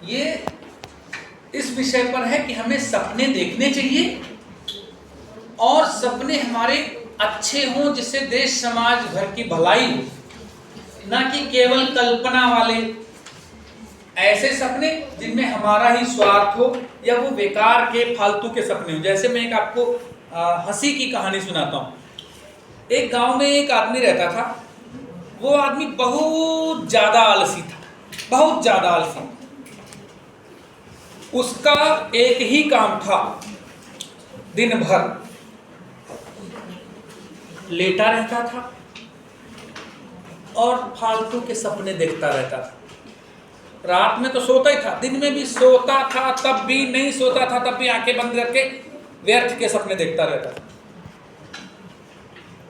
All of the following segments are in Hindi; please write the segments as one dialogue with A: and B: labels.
A: ये इस विषय पर है कि हमें सपने देखने चाहिए और सपने हमारे अच्छे हों, जिससे देश समाज घर की भलाई हो, ना कि केवल कल्पना वाले ऐसे सपने जिनमें हमारा ही स्वार्थ हो या वो बेकार के फालतू के सपने हो। जैसे मैं एक आपको हंसी की कहानी सुनाता हूँ। एक गांव में एक आदमी रहता था। वो आदमी बहुत ज्यादा आलसी था, बहुत ज्यादा आलसी। उसका एक ही काम था, दिन भर लेटा रहता था और फालतू के सपने देखता रहता था। रात में तो सोता ही था, दिन में भी सोता था, तब भी नहीं सोता था, तब भी आंखें बंद करके व्यर्थ के सपने देखता रहता था।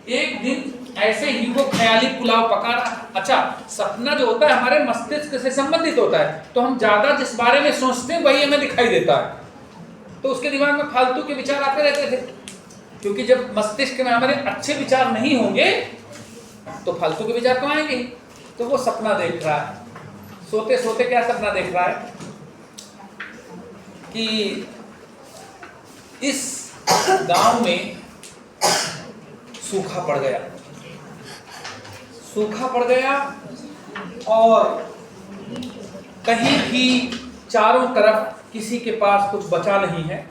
A: एक दिन ऐसे ही वो ख्याली पुलाव पका रहा। अच्छा, सपना जो होता है हमारे मस्तिष्क से संबंधित होता है, तो हम ज्यादा जिस बारे में सोचते हैं वही हमें दिखाई देता है। तो उसके दिमाग में फालतू के विचार आते रहते थे, क्योंकि जब मस्तिष्क में हमारे अच्छे विचार नहीं होंगे तो फालतू के विचार तो आएंगे। तो वो सपना देख रहा है, सोते सोते क्या सपना देख रहा है कि इस गांव में सूखा पड़ गया, सूखा पड़ गया और कहीं भी चारों तरफ किसी के पास कुछ बचा नहीं है।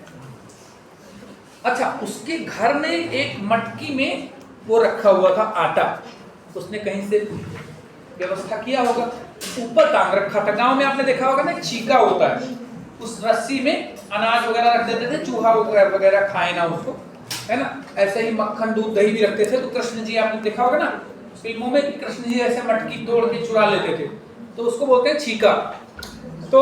A: अच्छा, उसके घर में एक मटकी में वो रखा हुआ था आटा, उसने कहीं से व्यवस्था किया होगा, ऊपर टांग रखा था। गांव में आपने देखा होगा ना, चीका होता है, उस रस्सी में अनाज वगैरह रख देते थे, चूहा वगैरह खाए ना उसको, है ना। ऐसे ही मक्खन दूध दही भी रखते थे। तो कृष्ण जी आपने देखा होगा ना फिल्मों में कि कृष्ण जी ऐसे मटकी तोड़ के चुरा लेते थे, तो उसको बोलते हैं छीका। तो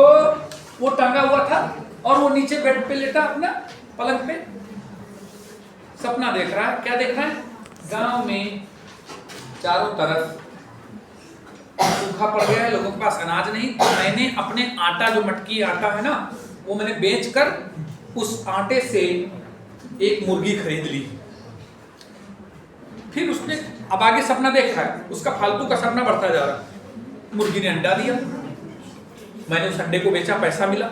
A: वो टंगा हुआ था और वो नीचे बेड पे लेटा अपना पलंग पे सपना देख रहा है। क्या देख रहा है? गांव में चारों तरफ सूखा पड़ गया है, लोगों के पास अनाज नहीं, तो मैंने अपने आटा, जो मटकी आटा है ना, वो मैंने बेचकर उस आटे से एक मुर्गी खरीद ली। फिर उसने अब आगे सपना देख रहा है, उसका फालतू का सपना बढ़ता जा रहा है। मुर्गी ने अंडा दिया, मैंने उस अंडे को बेचा, पैसा मिला।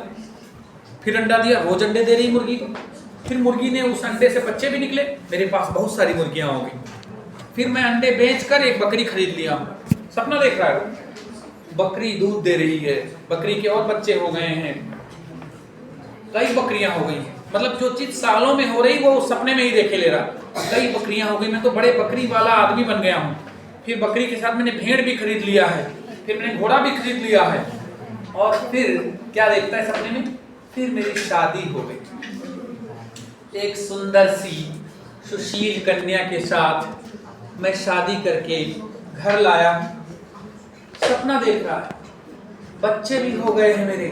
A: फिर अंडा दिया, रोज अंडे दे रही मुर्गी को। फिर मुर्गी ने उस अंडे से बच्चे भी निकले, मेरे पास बहुत सारी मुर्गियां हो गई। फिर मैं अंडे बेचकर एक बकरी खरीद लिया। सपना देख रहा है, बकरी दूध दे रही है, बकरी के और बच्चे हो गए हैं, कई बकरियां हो गई हैं। मतलब जो चीज सालों में हो रही वो उस सपने में ही देखे ले रहा। कई बकरियां हो गई, मैं तो बड़े बकरी वाला आदमी बन गया हूँ। फिर बकरी के साथ मैंने भेड़ भी खरीद लिया है, फिर मैंने घोड़ा भी खरीद लिया है। और फिर क्या देखता है सपने में? फिर मेरी शादी हो गई, एक सुंदर सी सुशील कन्या के साथ मैं शादी करके घर लाया। सपना देख रहा है, बच्चे भी हो गए हैं मेरे,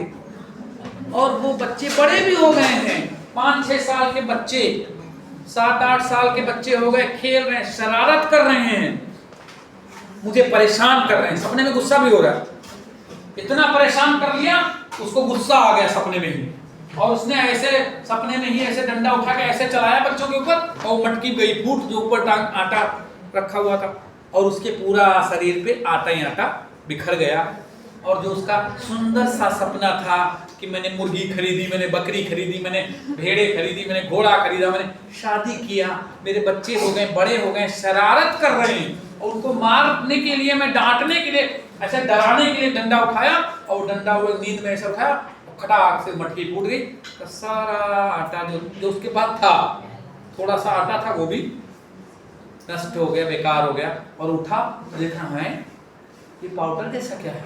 A: और वो बच्चे बड़े भी हो गए हैं, 5-6 साल के बच्चे, 7-8 साल के बच्चे हो गए, खेल रहे हैं, शरारत कर रहे हैं, मुझे परेशान कर रहे हैं। सपने में गुस्सा भी हो रहा है, इतना परेशान कर लिया उसको गुस्सा आ गया सपने में ही, और उसने ऐसे सपने में ही ऐसे डंडा उठा के ऐसे चलाया बच्चों के ऊपर, और मटकी गई फूट जो ऊपर टांग आटा रखा हुआ था, और उसके पूरा शरीर पे आटा ही आटा बिखर गया। और जो उसका सुंदर सा सपना था कि मैंने मुर्गी खरीदी, मैंने बकरी खरीदी, मैंने भेड़े खरीदी, मैंने घोड़ा खरीदा, मैंने शादी किया, मेरे बच्चे हो गए, बड़े हो गए, शरारत कर रहे हैं, और उनको मारने के लिए, मैं डांटने के लिए, ऐसे डराने के लिए डंडा उठाया, और डंडा वो नींद में ऐसे उठाया, खटाक से मटकी फूट गई। तो सारा आटा जो उसके पास था, थोड़ा सा आटा था, वो भी नष्ट हो गया, बेकार हो गया। और उठा, देखा है ये पाउडर जैसा क्या है,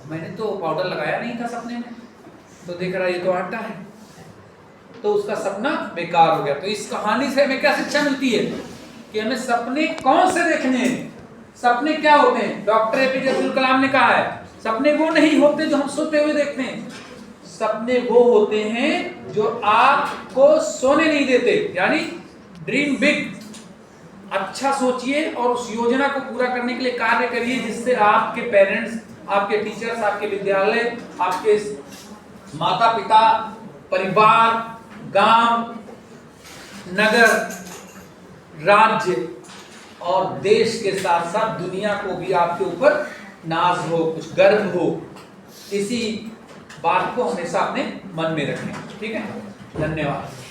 A: मैंने तो पाउडर लगाया नहीं था सपने में, तो देख रहा ये तो आटा है। तो उसका सपना बेकार हो गया। तो इस कहानी से हमें क्या शिक्षा मिलती है कि हमें सपने कौन से देखने हैं, सपने क्या होते हैं। डॉक्टर एपीजे अब्दुल कलाम ने कहा है, सपने वो नहीं होते जो हम सोते हुए देखते हैं, सपने वो होते हैं जो आपको सोने नहीं देते। यानी ड्रीम बिग, अच्छा सोचिए और उस योजना को पूरा करने के लिए कार्य करिए, जिससे आपके पेरेंट्स, आपके टीचर्स, आपके विद्यालय, आपके माता पिता, परिवार, गांव, नगर, राज्य और देश के साथ साथ दुनिया को भी आपके ऊपर नाज हो, कुछ गर्व हो। इसी बात को हमेशा अपने मन में रखें। ठीक है, धन्यवाद।